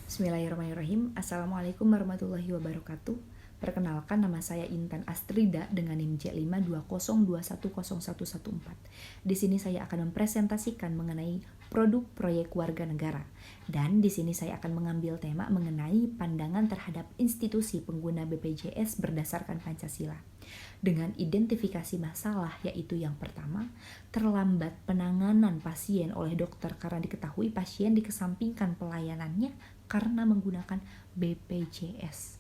Bismillahirrahmanirrahim. Assalamualaikum warahmatullahi wabarakatuh. Perkenalkan, nama saya Intan Astrida dengan NIM J520210114. Di sini saya akan mempresentasikan mengenai produk proyek warga negara. Dan di sini saya akan mengambil tema mengenai pandangan terhadap institusi pengguna BPJS berdasarkan Pancasila. Dengan identifikasi masalah, yaitu yang pertama, terlambat penanganan pasien oleh dokter karena diketahui pasien dikesampingkan pelayanannya karena menggunakan BPJS.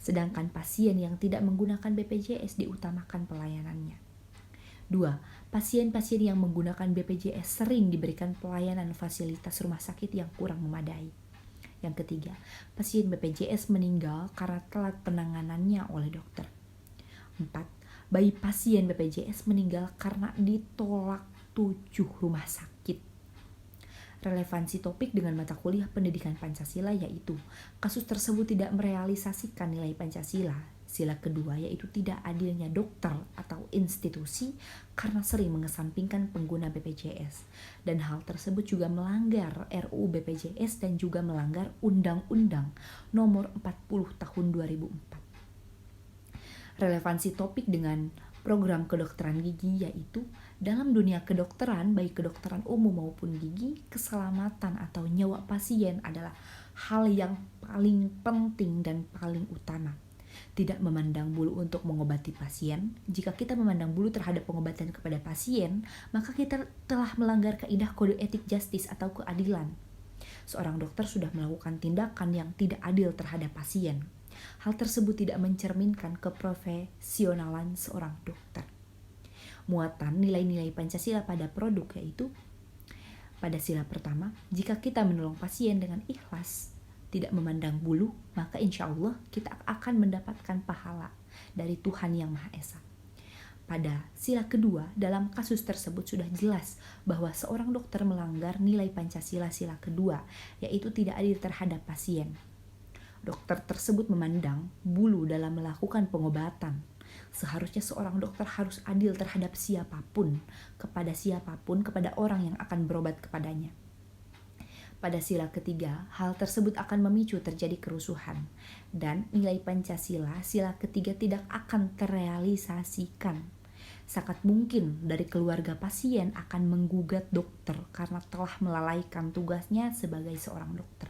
Sedangkan pasien yang tidak menggunakan BPJS diutamakan pelayanannya. 2. Pasien-pasien yang menggunakan BPJS sering diberikan pelayanan fasilitas rumah sakit yang kurang memadai. Yang ketiga, pasien BPJS meninggal karena telat penanganannya oleh dokter. 4. Bayi pasien BPJS meninggal karena ditolak 7 rumah sakit. Relevansi topik dengan mata kuliah pendidikan Pancasila yaitu kasus tersebut tidak merealisasikan nilai Pancasila. Sila kedua yaitu tidak adilnya dokter atau institusi karena sering mengesampingkan pengguna BPJS. Dan hal tersebut juga melanggar RUU BPJS dan juga melanggar Undang-Undang Nomor 40 Tahun 2004. Relevansi topik dengan program kedokteran gigi yaitu dalam dunia kedokteran, baik kedokteran umum maupun gigi, keselamatan atau nyawa pasien adalah hal yang paling penting dan paling utama. Tidak memandang bulu untuk mengobati pasien. Jika kita memandang bulu terhadap pengobatan kepada pasien, maka kita telah melanggar kaidah kode etik justice atau keadilan. Seorang dokter sudah melakukan tindakan yang tidak adil terhadap pasien. Hal tersebut tidak mencerminkan keprofesionalan seorang dokter. Muatan nilai-nilai Pancasila pada produk yaitu pada sila pertama, jika kita menolong pasien dengan ikhlas, tidak memandang bulu, maka insya Allah kita akan mendapatkan pahala dari Tuhan Yang Maha Esa. Pada sila kedua, dalam kasus tersebut sudah jelas bahwa seorang dokter melanggar nilai Pancasila sila kedua, yaitu tidak adil terhadap pasien. Dokter tersebut memandang bulu dalam melakukan pengobatan. Seharusnya seorang dokter harus adil terhadap siapapun, kepada orang yang akan berobat kepadanya. Pada sila ketiga, hal tersebut akan memicu terjadi kerusuhan, dan nilai Pancasila sila ketiga tidak akan terrealisasikan. Sangat mungkin dari keluarga pasien akan menggugat dokter karena telah melalaikan tugasnya sebagai seorang dokter.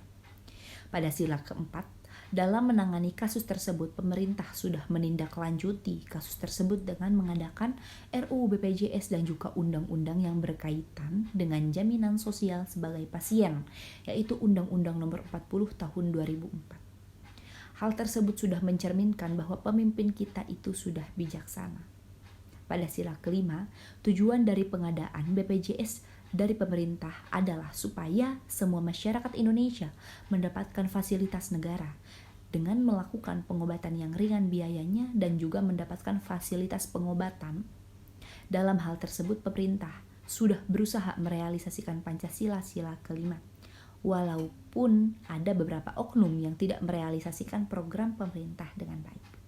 Pada sila keempat, dalam menangani kasus tersebut, pemerintah sudah menindaklanjuti kasus tersebut dengan mengadakan RUU BPJS dan juga undang-undang yang berkaitan dengan jaminan sosial sebagai pasien, yaitu Undang-Undang Nomor 40 Tahun 2004. Hal tersebut sudah mencerminkan bahwa pemimpin kita itu sudah bijaksana. Pada sila kelima, tujuan dari pengadaan BPJS dari pemerintah adalah supaya semua masyarakat Indonesia mendapatkan fasilitas negara dengan melakukan pengobatan yang ringan biayanya dan juga mendapatkan fasilitas pengobatan. Dalam hal tersebut, pemerintah sudah berusaha merealisasikan Pancasila sila kelima, walaupun ada beberapa oknum yang tidak merealisasikan program pemerintah dengan baik.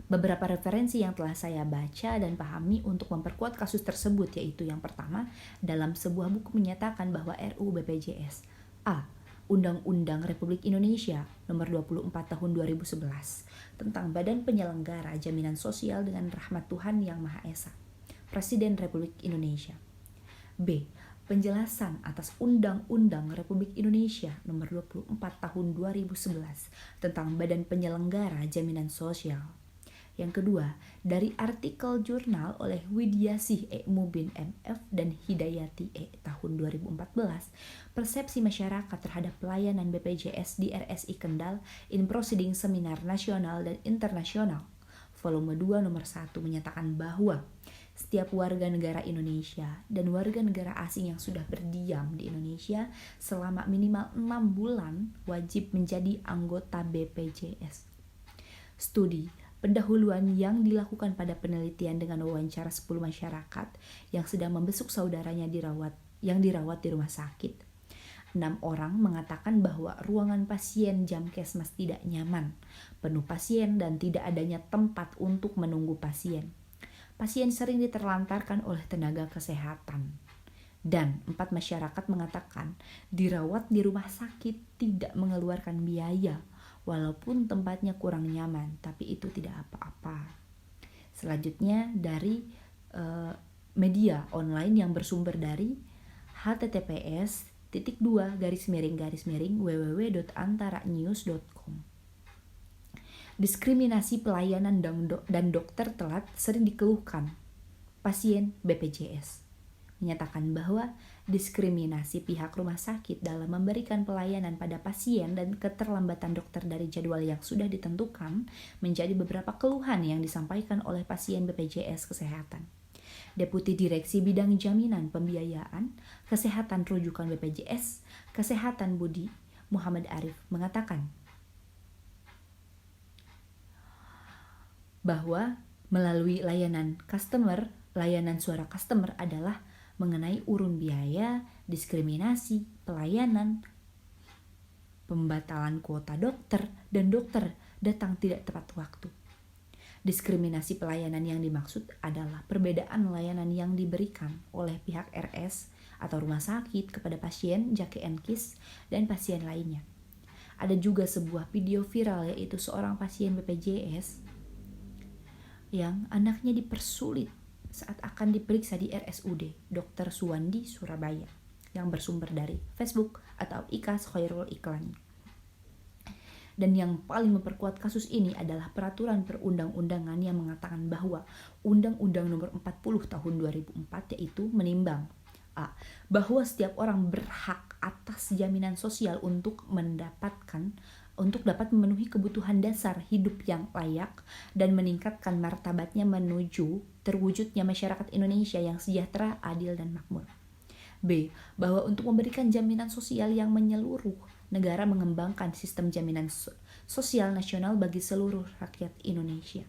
Beberapa referensi yang telah saya baca dan pahami untuk memperkuat kasus tersebut yaitu yang pertama, dalam sebuah buku menyatakan bahwa RUU BPJS A. Undang-Undang Republik Indonesia Nomor 24 Tahun 2011 tentang Badan Penyelenggara Jaminan Sosial dengan rahmat Tuhan Yang Maha Esa, Presiden Republik Indonesia. B. Penjelasan atas Undang-Undang Republik Indonesia Nomor 24 Tahun 2011 tentang Badan Penyelenggara Jaminan Sosial. Yang kedua, dari artikel jurnal oleh Widiasih E. Mubin MF dan Hidayati E. tahun 2014, persepsi masyarakat terhadap pelayanan BPJS di RSI Kendal in Proceeding Seminar Nasional dan Internasional, volume 2 nomor 1 menyatakan bahwa setiap warga negara Indonesia dan warga negara asing yang sudah berdiam di Indonesia selama minimal 6 bulan wajib menjadi anggota BPJS. Studi pendahuluan yang dilakukan pada penelitian dengan wawancara 10 masyarakat yang sedang membesuk saudaranya yang dirawat di rumah sakit. 6 orang mengatakan bahwa ruangan pasien Jamkesmas tidak nyaman, penuh pasien dan tidak adanya tempat untuk menunggu pasien. Pasien sering diterlantarkan oleh tenaga kesehatan. Dan 4, masyarakat mengatakan dirawat di rumah sakit tidak mengeluarkan biaya walaupun tempatnya kurang nyaman, tapi itu tidak apa-apa. Selanjutnya dari media online yang bersumber dari https://www.antaranews.com. Diskriminasi pelayanan dan dokter telat sering dikeluhkan pasien BPJS. Menyatakan bahwa diskriminasi pihak rumah sakit dalam memberikan pelayanan pada pasien dan keterlambatan dokter dari jadwal yang sudah ditentukan menjadi beberapa keluhan yang disampaikan oleh pasien BPJS Kesehatan. Deputi Direksi Bidang Jaminan Pembiayaan Kesehatan Rujukan BPJS Kesehatan Budi Muhammad Arif mengatakan bahwa melalui layanan suara customer adalah mengenai urun biaya, diskriminasi, pelayanan, pembatalan kuota dokter, dan dokter datang tidak tepat waktu. Diskriminasi pelayanan yang dimaksud adalah perbedaan layanan yang diberikan oleh pihak RS atau rumah sakit kepada pasien JKN-KIS dan pasien lainnya. Ada juga sebuah video viral yaitu seorang pasien BPJS yang anaknya dipersulit saat akan diperiksa di RSUD Dr. Suwandi Surabaya yang bersumber dari Facebook atau IKAS Khairul Iklan. Dan yang paling memperkuat kasus ini adalah peraturan perundang-undangan yang mengatakan bahwa Undang-Undang Nomor 40 Tahun 2004 yaitu menimbang bahwa setiap orang berhak atas jaminan sosial untuk dapat memenuhi kebutuhan dasar hidup yang layak dan meningkatkan martabatnya menuju terwujudnya masyarakat Indonesia yang sejahtera, adil, dan makmur. B. Bahwa untuk memberikan jaminan sosial yang menyeluruh, negara mengembangkan sistem jaminan sosial nasional bagi seluruh rakyat Indonesia.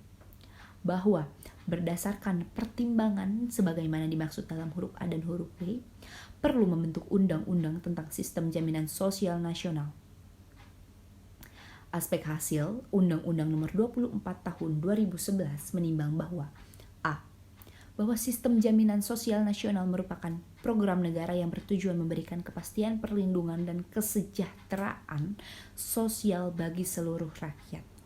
Bahwa berdasarkan pertimbangan sebagaimana dimaksud dalam huruf A dan huruf B, perlu membentuk undang-undang tentang sistem jaminan sosial nasional. Aspek hasil, Undang-Undang Nomor 24 Tahun 2011 menimbang bahwa bahwa sistem jaminan sosial nasional merupakan program negara yang bertujuan memberikan kepastian perlindungan dan kesejahteraan sosial bagi seluruh rakyat.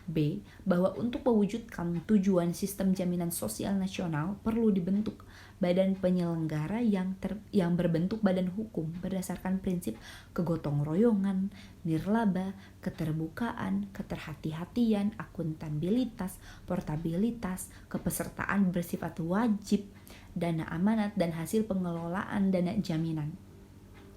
B. Bahwa untuk mewujudkan tujuan sistem jaminan sosial nasional perlu dibentuk badan penyelenggara yang berbentuk badan hukum berdasarkan prinsip kegotong royongan, nirlaba, keterbukaan, keterhati-hatian, akuntabilitas, portabilitas, kepesertaan bersifat wajib, dana amanat, dan hasil pengelolaan dana jaminan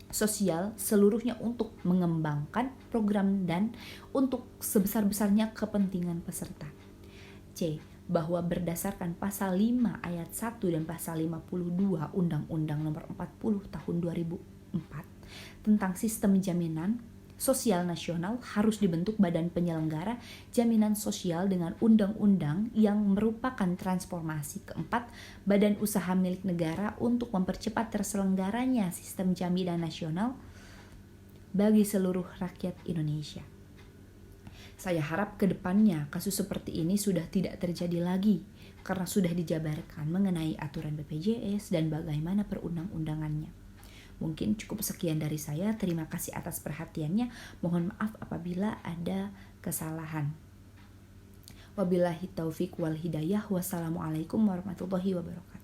sosial seluruhnya untuk mengembangkan program dan untuk sebesar-besarnya kepentingan peserta. C. Bahwa berdasarkan pasal 5 ayat 1 dan pasal 52 Undang-Undang Nomor 40 Tahun 2004 tentang sistem jaminan sosial nasional harus dibentuk badan penyelenggara jaminan sosial dengan undang-undang yang merupakan transformasi keempat badan usaha milik negara untuk mempercepat terselenggaranya sistem jaminan nasional bagi seluruh rakyat Indonesia. Saya harap ke depannya kasus seperti ini sudah tidak terjadi lagi karena sudah dijabarkan mengenai aturan BPJS dan bagaimana perundang-undangannya. Mungkin cukup sekian dari saya. Terima kasih atas perhatiannya. Mohon maaf apabila ada kesalahan. Wabillahi taufik wal hidayah. Wassalamualaikum warahmatullahi wabarakatuh.